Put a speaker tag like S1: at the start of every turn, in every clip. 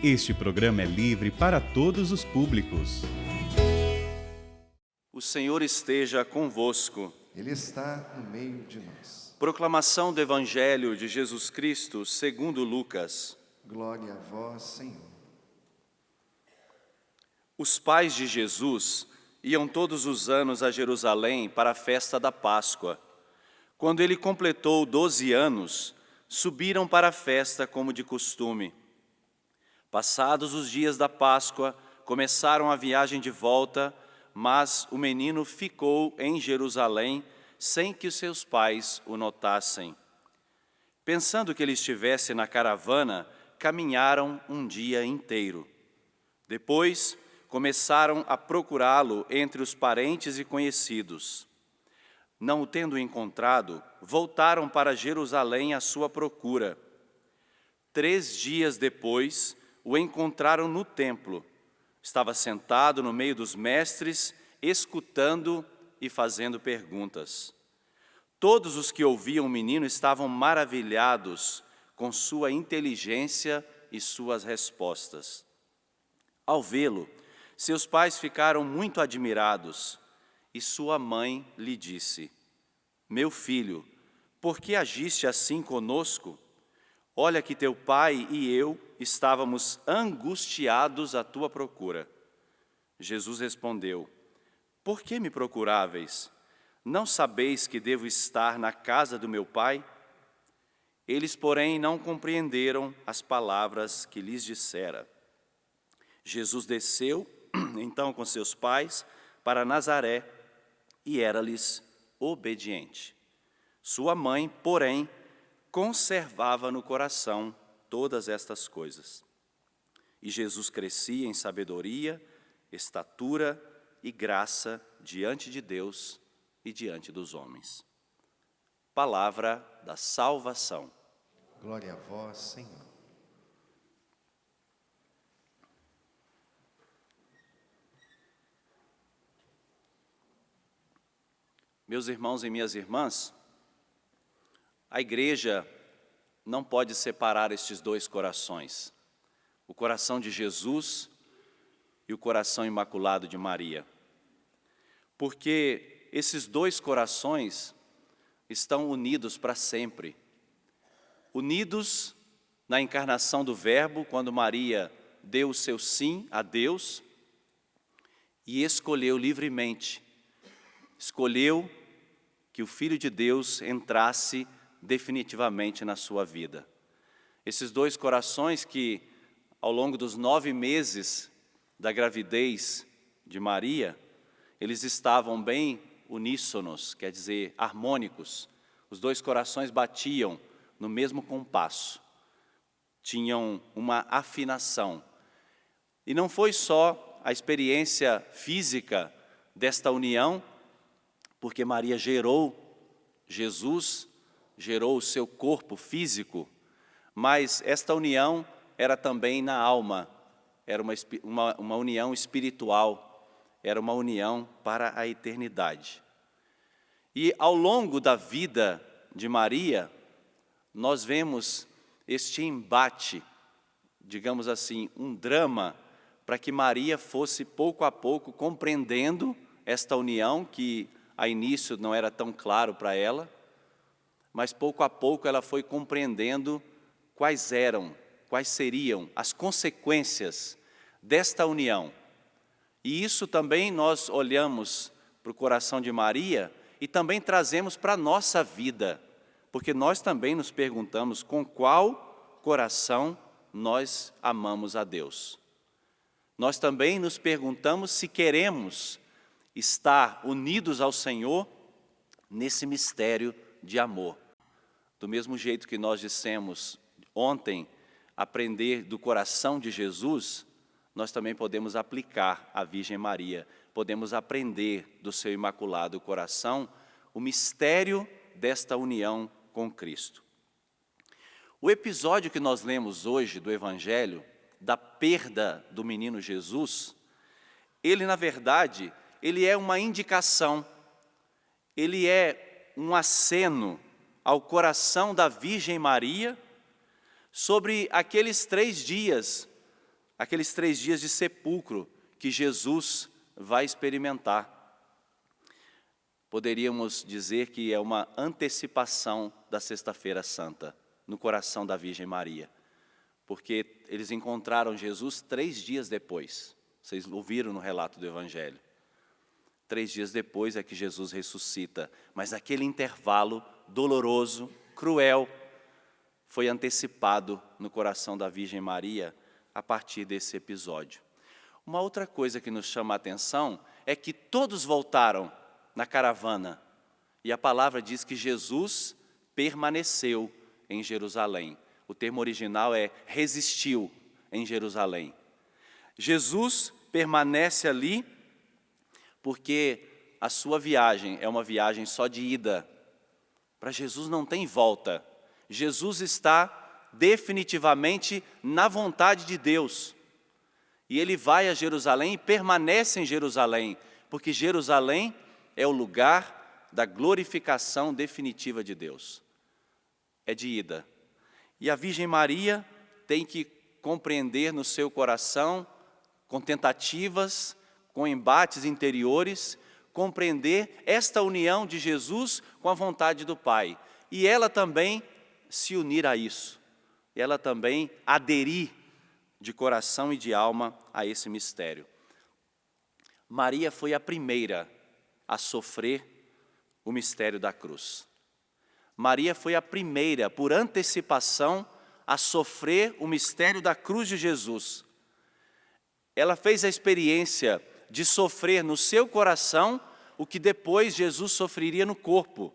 S1: Este programa é livre para todos os públicos.
S2: O Senhor esteja convosco.
S3: Ele está no meio de nós.
S2: Proclamação do Evangelho de Jesus Cristo segundo Lucas.
S3: Glória a vós, Senhor.
S2: Os pais de Jesus iam todos os anos a Jerusalém para a festa da Páscoa. Quando ele completou 12 anos, subiram para a festa como de costume. Passados os dias da Páscoa, começaram a viagem de volta, mas o menino ficou em Jerusalém sem que os seus pais o notassem. Pensando que ele estivesse na caravana, caminharam um dia inteiro. Depois, começaram a procurá-lo entre os parentes e conhecidos. Não o tendo encontrado, voltaram para Jerusalém à sua procura. 3 dias depois, o encontraram no templo. Estava sentado no meio dos mestres, escutando e fazendo perguntas. Todos os que ouviam o menino estavam maravilhados com sua inteligência e suas respostas. Ao vê-lo, seus pais ficaram muito admirados e sua mãe lhe disse: "Meu filho, por que agiste assim conosco? Olha que teu pai e eu estávamos angustiados à tua procura." Jesus respondeu: "Por que me procuráveis? Não sabeis que devo estar na casa do meu pai?" Eles, porém, não compreenderam as palavras que lhes dissera. Jesus desceu, então, com seus pais, para Nazaré, e era-lhes obediente. Sua mãe, porém, conservava no coração todas estas coisas. E Jesus crescia em sabedoria, estatura e graça diante de Deus e diante dos homens. Palavra da salvação.
S3: Glória a vós, Senhor.
S2: Meus irmãos e minhas irmãs, a igreja não pode separar estes dois corações, o coração de Jesus e o coração imaculado de Maria, porque esses dois corações estão unidos para sempre, unidos na encarnação do Verbo, quando Maria deu o seu sim a Deus e escolheu livremente, escolheu que o Filho de Deus entrasse definitivamente na sua vida. Esses dois corações que, ao longo dos 9 meses da gravidez de Maria, eles estavam bem uníssonos, quer dizer, harmônicos. Os dois corações batiam no mesmo compasso, tinham uma afinação. E não foi só a experiência física desta união, porque Maria gerou Jesus, gerou o seu corpo físico, mas esta união era também na alma, era uma união espiritual, era uma união para a eternidade. E ao longo da vida de Maria, nós vemos este embate, digamos assim, um drama, para que Maria fosse pouco a pouco compreendendo esta união que a início não era tão claro para ela, mas pouco a pouco ela foi compreendendo quais seriam as consequências desta união. E isso também nós olhamos para o coração de Maria e também trazemos para a nossa vida, porque nós também nos perguntamos com qual coração nós amamos a Deus. Nós também nos perguntamos se queremos estar unidos ao Senhor nesse mistério de amor. Do mesmo jeito que nós dissemos ontem, aprender do coração de Jesus, nós também podemos aplicar à Virgem Maria, podemos aprender do seu imaculado coração o mistério desta união com Cristo. O episódio que nós lemos hoje do Evangelho, da perda do menino Jesus, ele, na verdade, ele é uma indicação, ele é um aceno ao coração da Virgem Maria sobre aqueles 3 dias aqueles 3 dias de sepulcro que Jesus vai experimentar. Poderíamos dizer que é uma antecipação da Sexta-feira Santa, no coração da Virgem Maria, porque eles encontraram Jesus 3 dias depois. Vocês ouviram no relato do Evangelho. 3 dias depois é que Jesus ressuscita, mas aquele intervalo doloroso, cruel, foi antecipado no coração da Virgem Maria a partir desse episódio. Uma outra coisa que nos chama a atenção é que todos voltaram na caravana, e a palavra diz que Jesus permaneceu em Jerusalém. O termo original é resistiu em Jerusalém. Jesus permanece ali porque a sua viagem é uma viagem só de ida. Para Jesus não tem volta. Jesus está definitivamente na vontade de Deus. E ele vai a Jerusalém e permanece em Jerusalém, porque Jerusalém é o lugar da glorificação definitiva de Deus. É de ida. E a Virgem Maria tem que compreender no seu coração, com tentativas, com embates interiores, compreender esta união de Jesus com a vontade do Pai. E ela também se unir a isso. Ela também aderir de coração e de alma a esse mistério. Maria foi a primeira a sofrer o mistério da cruz. Maria foi a primeira, por antecipação, a sofrer o mistério da cruz de Jesus. Ela fez a experiência de sofrer no seu coração o que depois Jesus sofreria no corpo.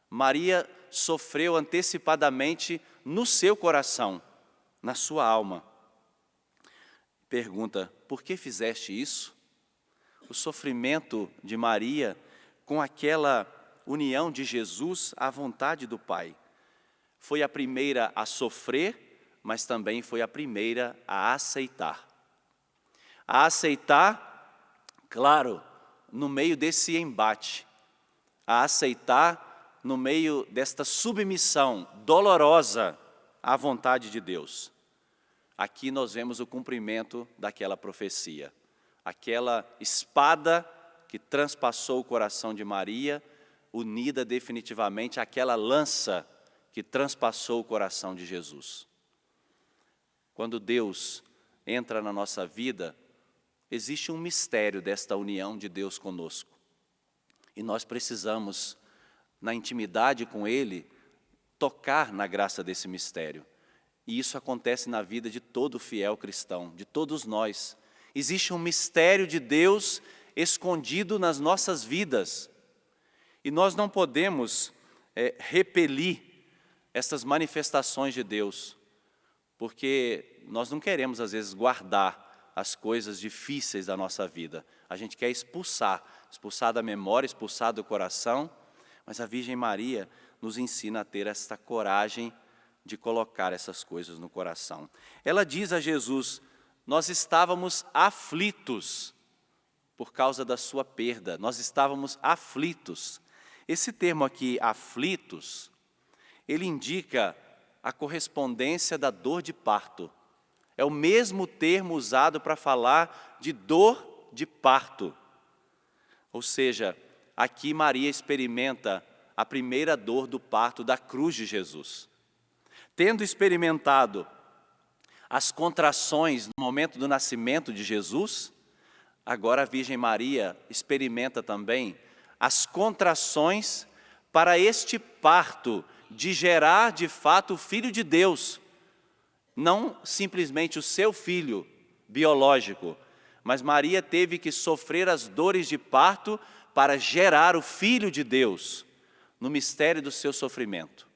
S2: Maria sofreu antecipadamente no seu coração, na sua alma. Pergunta: por que fizeste isso? O sofrimento de Maria com aquela união de Jesus à vontade do Pai. Foi a primeira a sofrer, mas também foi a primeira a aceitar. A aceitar, claro, no meio desse embate. A aceitar no meio desta submissão dolorosa à vontade de Deus. Aqui nós vemos o cumprimento daquela profecia. Aquela espada que transpassou o coração de Maria, unida definitivamente àquela lança que transpassou o coração de Jesus. Quando Deus entra na nossa vida, existe um mistério desta união de Deus conosco. E nós precisamos, na intimidade com Ele, tocar na graça desse mistério. E isso acontece na vida de todo fiel cristão, de todos nós. Existe um mistério de Deus escondido nas nossas vidas. E nós não podemos repelir essas manifestações de Deus, porque nós não queremos, às vezes, guardar as coisas difíceis da nossa vida. A gente quer expulsar da memória, expulsar do coração, mas a Virgem Maria nos ensina a ter esta coragem de colocar essas coisas no coração. Ela diz a Jesus: nós estávamos aflitos por causa da sua perda, nós estávamos aflitos. Esse termo aqui, aflitos, ele indica a correspondência da dor de parto. É o mesmo termo usado para falar de dor de parto. Ou seja, aqui Maria experimenta a primeira dor do parto da cruz de Jesus. Tendo experimentado as contrações no momento do nascimento de Jesus, agora a Virgem Maria experimenta também as contrações para este parto de gerar de fato o Filho de Deus. Não simplesmente o seu filho biológico, mas Maria teve que sofrer as dores de parto para gerar o Filho de Deus no mistério do seu sofrimento.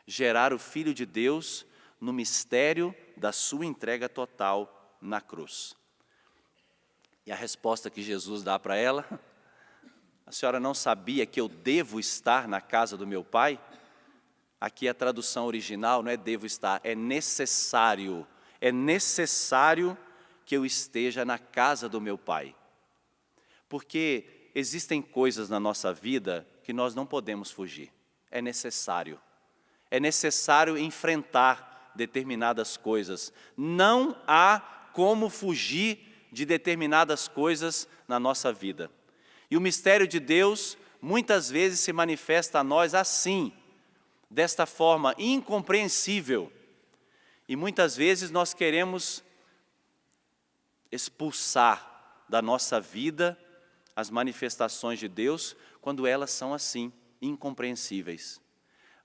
S2: Gerar o Filho de Deus no mistério da sua entrega total na cruz. E a resposta que Jesus dá para ela: a senhora não sabia que eu devo estar na casa do meu Pai? Aqui a tradução original não é devo estar, é necessário. É necessário que eu esteja na casa do meu Pai. Porque existem coisas na nossa vida que nós não podemos fugir. É necessário. É necessário enfrentar determinadas coisas. Não há como fugir de determinadas coisas na nossa vida. E o mistério de Deus muitas vezes se manifesta a nós assim, desta forma incompreensível. E muitas vezes nós queremos expulsar da nossa vida as manifestações de Deus quando elas são assim, incompreensíveis.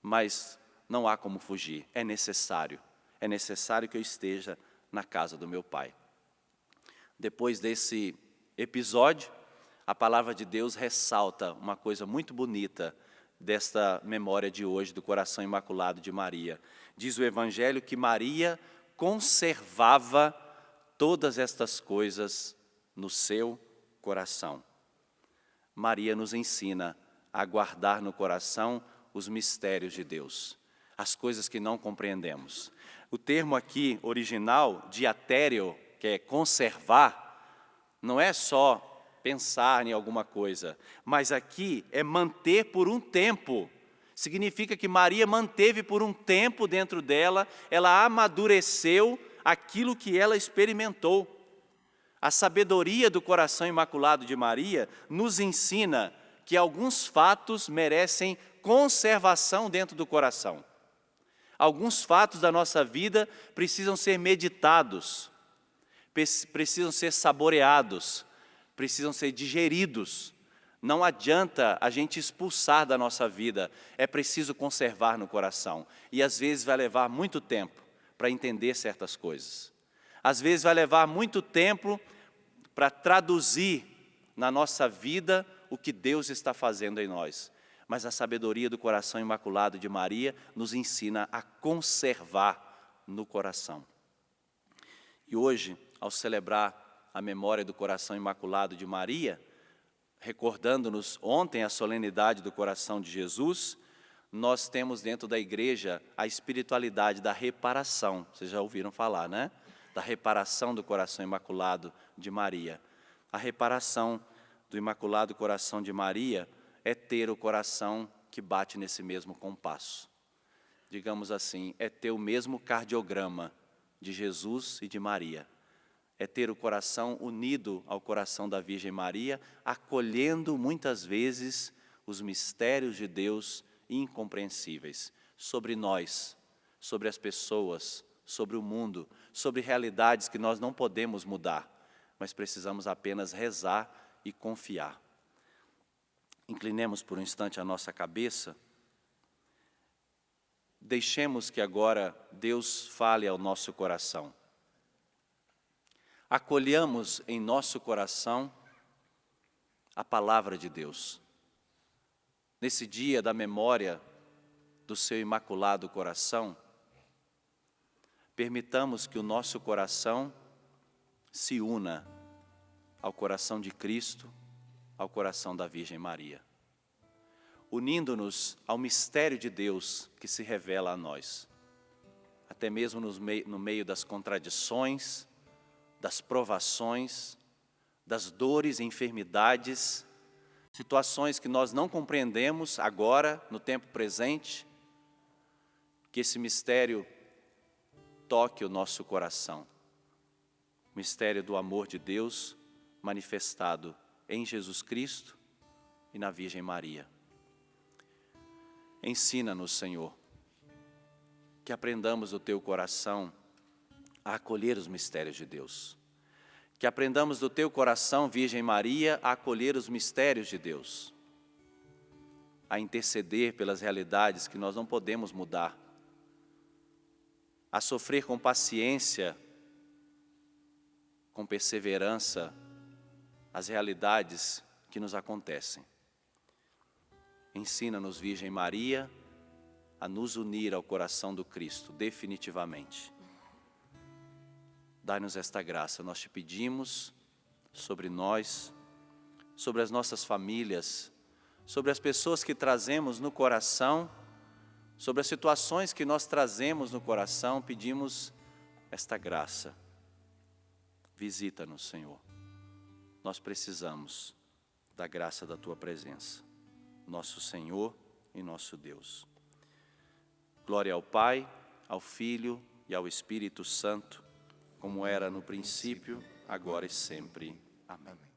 S2: Mas não há como fugir, é necessário que eu esteja na casa do meu Pai. Depois desse episódio, a palavra de Deus ressalta uma coisa muito bonita desta memória de hoje do coração imaculado de Maria. Diz o Evangelho que Maria conservava todas estas coisas no seu coração. Maria nos ensina a guardar no coração os mistérios de Deus, as coisas que não compreendemos. O termo aqui original, diatério, que é conservar, não é só pensar em alguma coisa, mas aqui é manter por um tempo. Significa que Maria manteve por um tempo dentro dela, ela amadureceu aquilo que ela experimentou. A sabedoria do coração imaculado de Maria nos ensina que alguns fatos merecem conservação dentro do coração. Alguns fatos da nossa vida precisam ser meditados, precisam ser saboreados, precisam ser digeridos. Não adianta a gente expulsar da nossa vida, é preciso conservar no coração. E às vezes vai levar muito tempo para entender certas coisas. Às vezes vai levar muito tempo para traduzir na nossa vida o que Deus está fazendo em nós. Mas a sabedoria do coração imaculado de Maria nos ensina a conservar no coração. E hoje, ao celebrar a memória do coração imaculado de Maria, recordando-nos ontem a solenidade do coração de Jesus, nós temos dentro da igreja a espiritualidade da reparação. Vocês já ouviram falar, né? Da reparação do coração imaculado de Maria. A reparação do Imaculado Coração de Maria é ter o coração que bate nesse mesmo compasso. Digamos assim, é ter o mesmo cardiograma de Jesus e de Maria. É ter o coração unido ao coração da Virgem Maria, acolhendo muitas vezes os mistérios de Deus incompreensíveis sobre nós, sobre as pessoas, sobre o mundo, sobre realidades que nós não podemos mudar, mas precisamos apenas rezar e confiar. Inclinemos por um instante a nossa cabeça. Deixemos que agora Deus fale ao nosso coração. Acolhamos em nosso coração a palavra de Deus. Nesse dia da memória do seu imaculado coração, permitamos que o nosso coração se una ao coração de Cristo, ao coração da Virgem Maria, unindo-nos ao mistério de Deus que se revela a nós, até mesmo no meio das contradições, das provações, das dores e enfermidades, situações que nós não compreendemos agora, no tempo presente, que esse mistério toque o nosso coração, o mistério do amor de Deus manifestado em Jesus Cristo e na Virgem Maria. Ensina-nos, Senhor, que aprendamos do Teu coração a acolher os mistérios de Deus. Que aprendamos do Teu coração, Virgem Maria, a acolher os mistérios de Deus. A interceder pelas realidades que nós não podemos mudar. A sofrer com paciência, com perseverança, as realidades que nos acontecem. Ensina-nos, Virgem Maria, a nos unir ao coração do Cristo, definitivamente. Dai-nos esta graça, nós te pedimos, sobre nós, sobre as nossas famílias, sobre as pessoas que trazemos no coração, sobre as situações que nós trazemos no coração, pedimos esta graça. Visita-nos, Senhor. Nós precisamos da graça da Tua presença, nosso Senhor e nosso Deus. Glória ao Pai, ao Filho e ao Espírito Santo, como era no princípio, agora e sempre. Amém.
S3: Amém.